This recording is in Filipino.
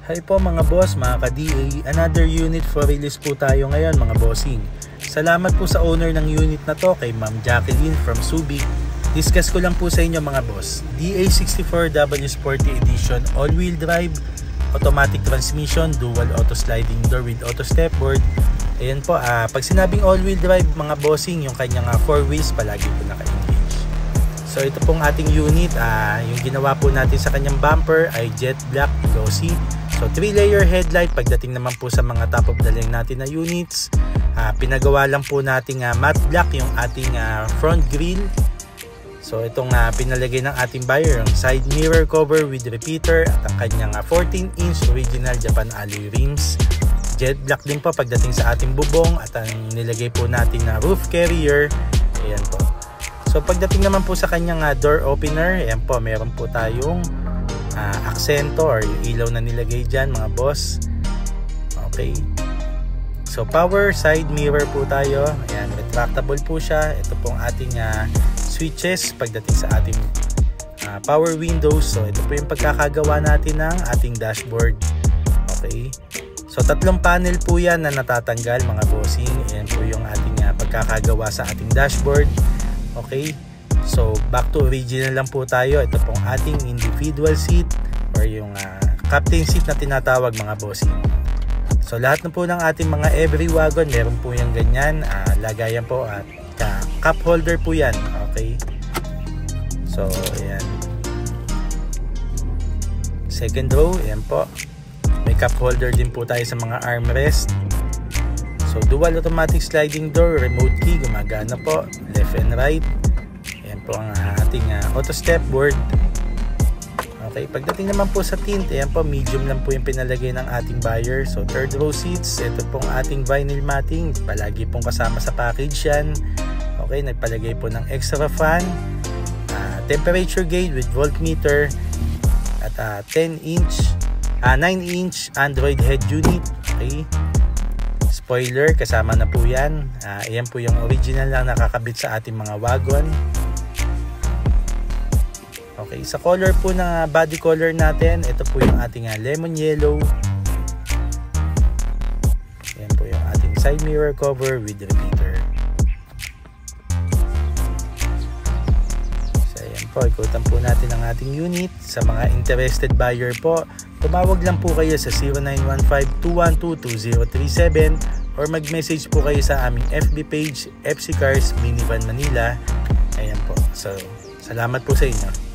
Hi po mga boss, mga ka-DA, another unit for release po tayo ngayon mga bossing. Salamat po sa owner ng unit na to kay Ma'am Jacqueline from Subic. Discuss ko lang po sa inyo mga boss. DA64W Sporty Edition, all-wheel drive, automatic transmission, dual auto sliding door with auto stepboard. Ayan po, pag sinabing all-wheel drive mga bossing, yung kanyang 4 wheels palagi po naka-engage. So ito pong ating unit, yung ginawa po natin sa kanyang bumper ay jet black glossy. So 3-layer headlight. Pagdating naman po sa mga top of the line natin na units, pinagawa lang po nating matte black yung ating front grille. So itong pinalagay ng ating buyer, yung side mirror cover with repeater at ang kanyang 14-inch original Japan alloy rims. Jet black din po pagdating sa ating bubong at ang nilagay po natin na roof carrier. Ayan po. So pagdating naman po sa kanyang door opener, ayan po, meron po tayong aksento or yung ilaw na nilagay dyan mga boss. Okay. So power side mirror po tayo. Ayan, retractable po siya. Ito pong ating switches pagdating sa ating power windows. So ito po yung pagkakagawa natin ng ating dashboard. Okay. So tatlong panel po yan na natatanggal mga bossing. Ayan po yung ating pagkakagawa sa ating dashboard. Okay. So back to original lang po tayo. Ito pong ating individual seat or yung captain seat na tinatawag mga bossing. So lahat na po ng ating mga every wagon meron po yung ganyan, lagayan po at cup holder po yan. Okay. So ayan. Second row, ayan po. May cup holder din po tayo sa mga armrest. So dual automatic sliding door, remote key, gumagana po, left and right. Ayan po ang ating auto step board. Okay, pagdating naman po sa tint, ayan po, medium lang po yung pinalagay ng ating buyer. So third row seats, ito pong ating vinyl matting, palagi pong kasama sa package yan. Okay, nagpalagay po ng extra fan, temperature gauge with voltmeter at 9-inch Android head unit. Okay, spoiler kasama na po yan. Ayan po yung original lang nakakabit sa ating mga wagon. Okay, sa color po ng body color natin, ito po yung ating lemon yellow. Ayan po yung ating side mirror cover with repeater. So ayan po, ikutan po natin ang ating unit. Sa mga interested buyer po, tumawag lang po kayo sa 0915-212-2037 or mag-message po kayo sa aming FB page, FC Cars Minivan Manila. Ayan po. So, salamat po sa inyo.